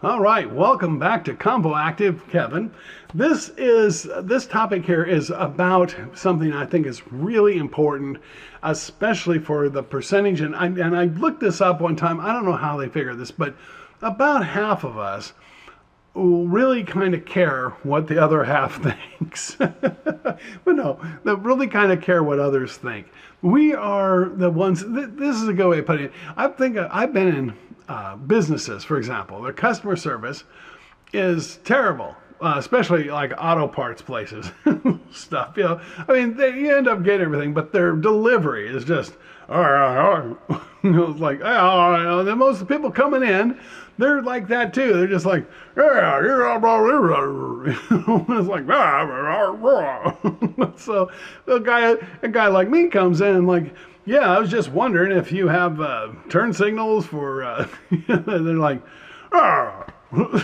All right, welcome back to ConvoActive Kevin. This topic here is about something I think is really important, especially for the percentage. And I looked this up one time. I don't know how they figure this, but about half of us really kind of care what the other half thinks. But no, they really kind of care what others think. We are the ones. This is a good way of putting it. I've been in businesses, for example, their customer service is terrible, especially like auto parts places, stuff. I mean, you end up getting everything, but their delivery is just, like, the most people coming in, they're like that too. They're just like, it's like, so a guy like me comes in like, yeah, I was just wondering if you have turn signals for. They're like, I'm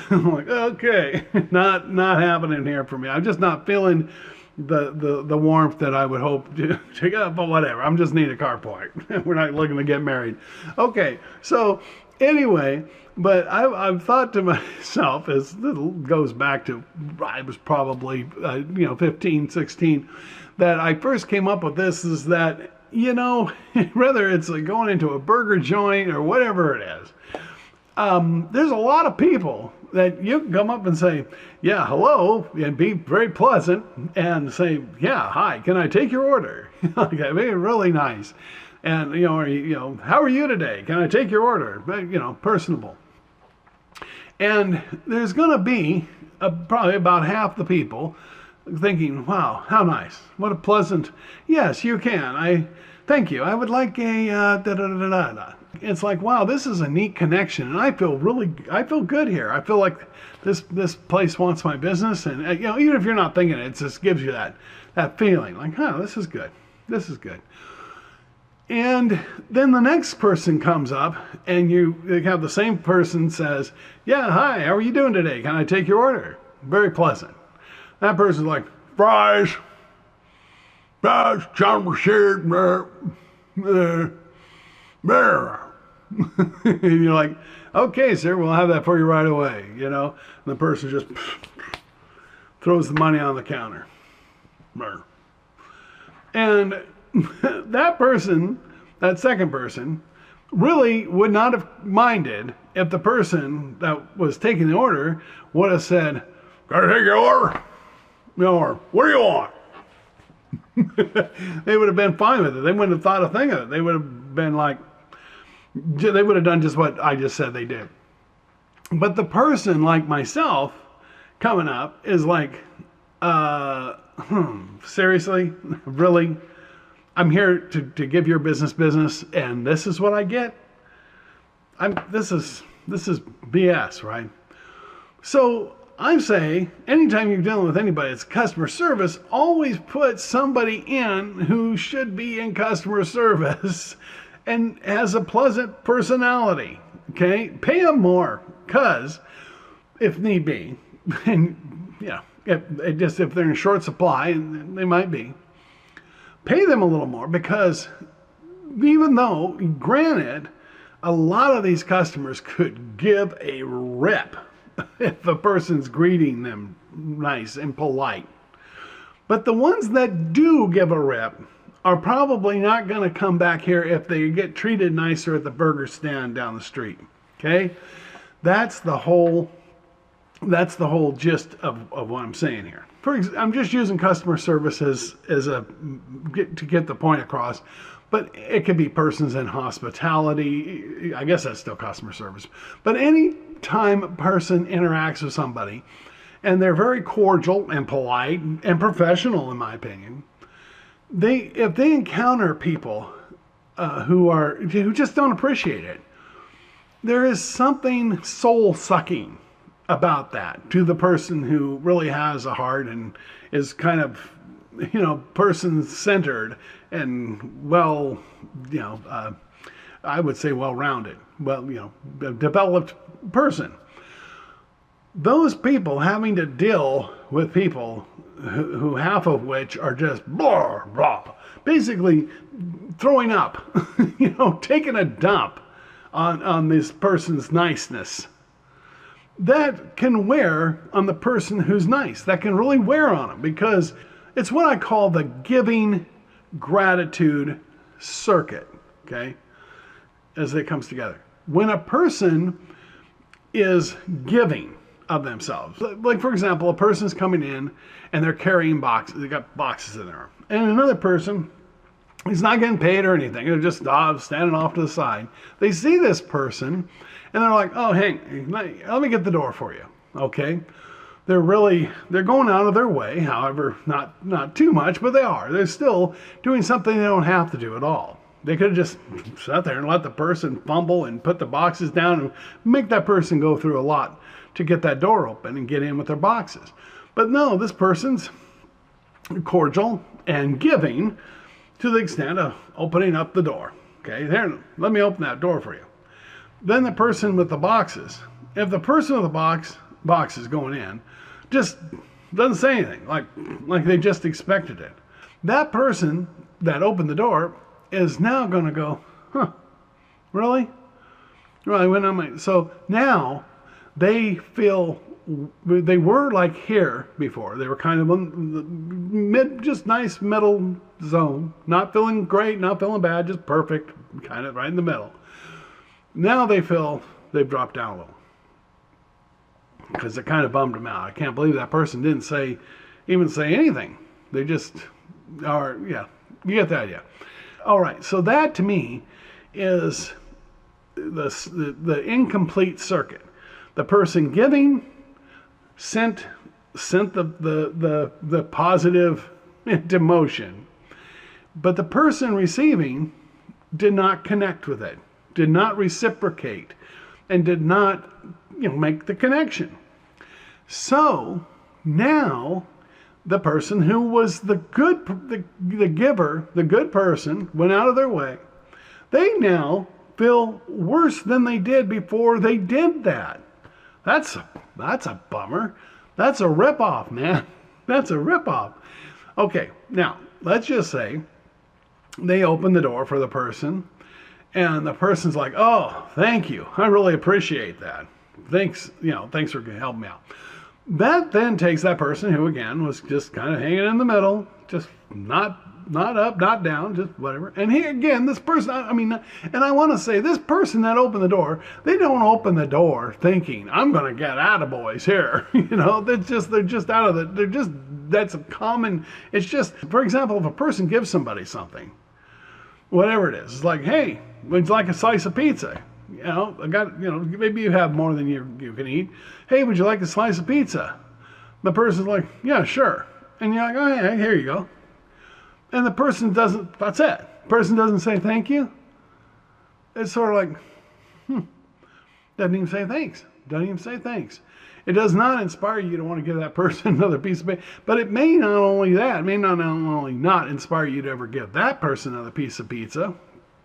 like, okay, not happening here for me. I'm just not feeling the warmth that I would hope to get. But whatever, I'm just need a carport. We're not looking to get married. Okay, so anyway, but I've thought to myself, as it goes back to, I was probably 15, 16, that I first came up with this is that, whether it's like going into a burger joint or whatever it is, there's a lot of people that you can come up and say, yeah, hello, and be very pleasant and say, yeah, hi, can I take your order? Okay, be really nice. And, how are you today? Can I take your order? Personable. And there's going to be probably about half the people thinking, wow, how nice. What a pleasant, yes, you can. Thank you. I would like a da-da-da-da-da. It's like, wow, this is a neat connection. And I feel good here. I feel like this place wants my business. And, even if you're not thinking it just gives you that feeling like, this is good. This is good. And then the next person comes up and you have the same person says, yeah, hi, how are you doing today? Can I take your order? Very pleasant. That person's like, fries, jumbo shit, there. And you're like, okay, sir, we'll have that for you right away, And the person just throws the money on the counter. And that second person, really would not have minded if the person that was taking the order would have said, can I take your order? Or, what do you want? They would have been fine with it. They wouldn't have thought a thing of it. They would have been like, they would have done just what I just said they did. But the person like myself coming up is like, seriously? Really? I'm here to give your business, and this is what I get? This is BS, right? So I'm saying, anytime you're dealing with anybody that's customer service, always put somebody in who should be in customer service and has a pleasant personality, okay? Pay them more, because if need be, and if they're in short supply, and they might be, pay them a little more, because even though, granted, a lot of these customers could give a rip if a person's greeting them nice and polite. But the ones that do give a rip are probably not going to come back here if they get treated nicer at the burger stand down the street. Okay? That's the whole gist of what I'm saying here. I'm just using customer service as to get the point across, but it could be persons in hospitality. I guess that's still customer service. But any time a person interacts with somebody and they're very cordial and polite and professional, in my opinion, if they encounter people who just don't appreciate it, there is something soul-sucking about that to the person who really has a heart and is kind of, person-centered and I would say well-rounded, developed person. Those people having to deal with people who half of which are just blah, blah, basically throwing up, taking a dump on this person's niceness. that can wear on the person who's nice. That can really wear on them, because it's what I call the giving gratitude circuit, okay, as it comes together. When a person is giving of themselves, like for example, a person's coming in and they're carrying boxes, they got boxes in there, and another person, he's not getting paid or anything, they're just standing off to the side. They see this person and they're like, oh, hey, let me get the door for you, okay? They're going out of their way, however, not too much, but they're still doing something they don't have to do at all. They could have just sat there and let the person fumble and put the boxes down and make that person go through a lot to get that door open and get in with their boxes. But no, this person's cordial and giving to the extent of opening up the door. Okay, there, let me open that door for you. Then the person with the boxes, if the person with the boxes going in just doesn't say anything, like they just expected it, that person that opened the door is now going to go, huh, really? So now they feel, they were like here before. They were kind of in the just nice middle zone, not feeling great, not feeling bad, just perfect, kind of right in the middle. Now they feel they've dropped down a little because it kind of bummed them out. I can't believe that person didn't even say anything. They just are, yeah, you get the idea. All right, so that to me is the incomplete circuit. The person giving sent the positive into motion, but the person receiving did not connect with it, did not reciprocate, and did not make the connection. So now the person who was the giver, the good person, went out of their way. They now feel worse than they did before they did that. That's a bummer. That's a ripoff, man. That's a ripoff. Okay, now let's just say they open the door for the person, and the person's like, "Oh, thank you. I really appreciate that. Thanks, thanks for helping me out." That then takes that person who, again, was just kind of hanging in the middle, just not up, not down, just whatever. And here again, this person, and I want to say, this person that opened the door, they don't open the door thinking, I'm going to get attaboys here. They're just out of it. That's a common, it's just, for example, if a person gives somebody something, whatever it is, it's like, hey, would you like a slice of pizza? I got, maybe you have more than you can eat. Hey, would you like a slice of pizza? The person's like, yeah, sure. And you're like, oh, yeah, here you go. And the person doesn't, that's it. The person doesn't say thank you. It's sort of like, doesn't even say thanks. Doesn't even say thanks. It does not inspire you to want to give that person another piece of pizza. But it may not only that, it may not only not inspire you to ever give that person another piece of pizza,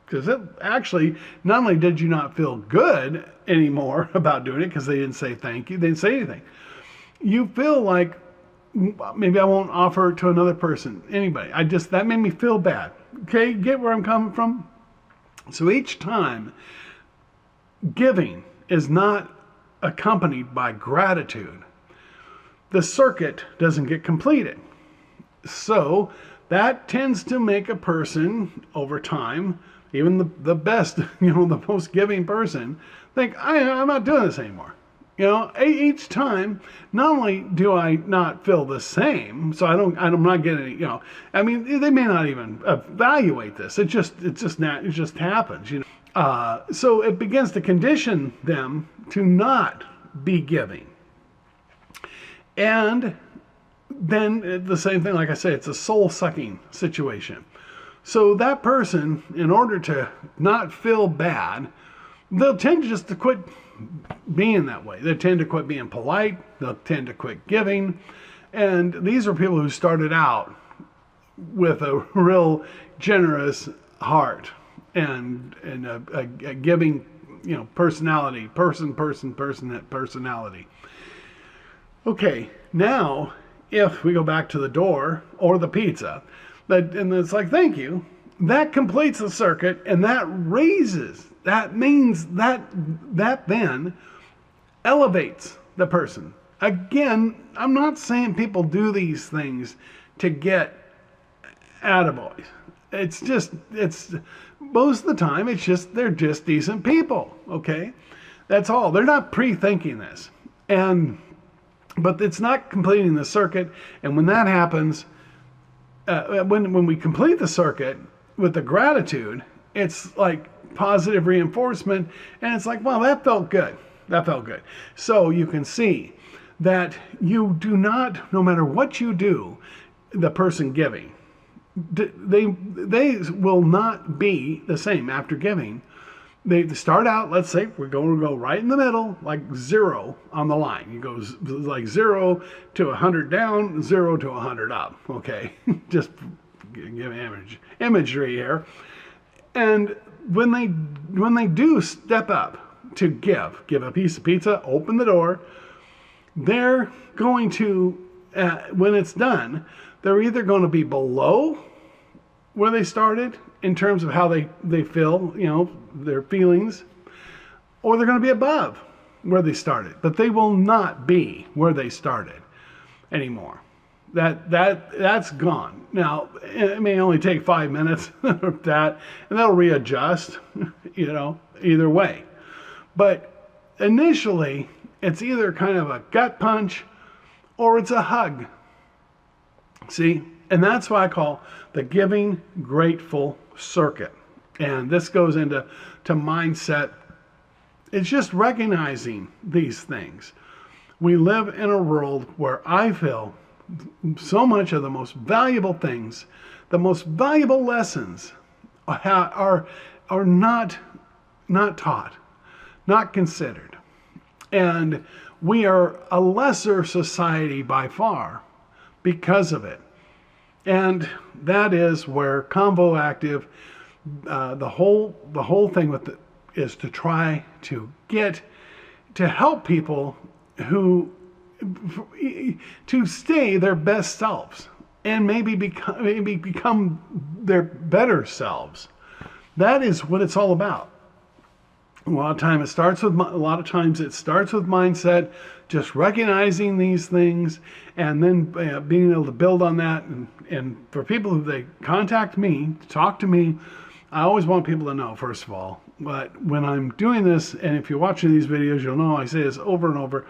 because it actually, not only did you not feel good anymore about doing it because they didn't say thank you, they didn't say anything. You feel like, maybe I won't offer it to another person, anybody. That made me feel bad. Okay, get where I'm coming from? So each time giving is not accompanied by gratitude, the circuit doesn't get completed. So that tends to make a person over time, even the best, the most giving person, think, I'm not doing this anymore. Each time, not only do I not feel the same, so I'm not getting, they may not even evaluate this. It just happens, So it begins to condition them to not be giving. And then the same thing, like I say, it's a soul-sucking situation. So that person, in order to not feel bad, they'll tend just to quit being that way. They tend to quit being polite. They'll tend to quit giving. And these are people who started out with a real generous heart and a giving, personality, personality. Okay, now if we go back to the door or the pizza, and it's like, thank you, that completes the circuit, and that means that then elevates the person. Again, I'm not saying people do these things to get attaboys. It's most of the time, they're just decent people, okay? That's all. They're not pre-thinking this. But it's not completing the circuit. And when that happens, when we complete the circuit with the gratitude, it's like positive reinforcement. And it's like, well, that felt good. That felt good. So you can see that you do not, no matter what you do, the person giving, they will not be the same after giving. They start out, let's say we're going to go right in the middle, like 0 on the line. It goes like 0 to 100 down, 0 to 100 up. Okay, just give imagery here. And when they do step up to give a piece of pizza, open the door, they're going to, when it's done, they're either going to be below where they started in terms of how they feel, their feelings, or they're going to be above where they started. But they will not be where they started anymore. That's gone. Now, it may only take 5 minutes of that, and that'll readjust, either way. But initially, it's either kind of a gut punch or it's a hug. See? And that's what I call the giving grateful circuit. And this goes into mindset. It's just recognizing these things. We live in a world where I feel so much of the most valuable things, the most valuable lessons are not taught, not considered. And we are a lesser society by far because of it. And that is where ConvoActive, the whole thing with it is to try to help people to stay their best selves and maybe become their better selves. That is what it's all about. A lot of times it starts with mindset, just recognizing these things, and then being able to build on that. And for people who they contact me, talk to me, I always want people to know, first of all, but when I'm doing this, and if you're watching these videos, you'll know I say this over and over,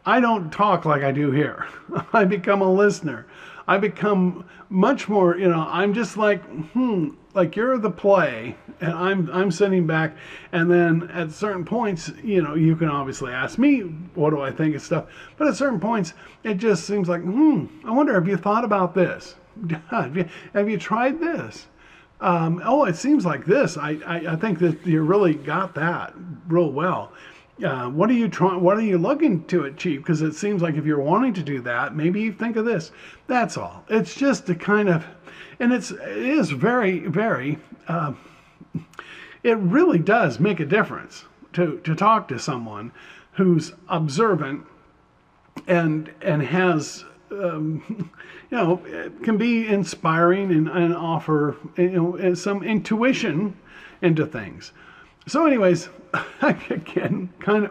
I don't talk like I do here. I become a listener. I become much more, I'm just like you're the play, and I'm sitting back, and then at certain points, you can obviously ask me, what do I think of stuff, but at certain points, it just seems like, I wonder, have you thought about this? Have you tried this? It seems like this. I think that you really got that real well. What are you looking to achieve? Because it seems like if you're wanting to do that, maybe you think of this. That's all. It's just a kind of, and it is very, very, it really does make a difference to talk to someone who's observant and has, can be inspiring and offer, some intuition into things. So anyways, I again kind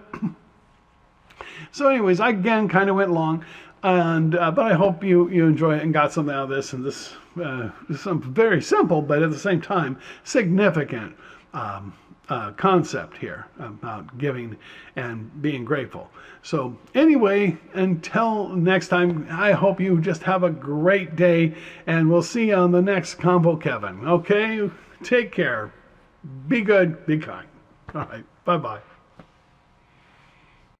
of went long, and but I hope you enjoy it and got something out of this. And this is something very simple, but at the same time significant concept here about giving and being grateful. So anyway, until next time, I hope you just have a great day, and we'll see you on the next Convo Kevin. Okay, take care. Be good, be kind. All right, bye-bye.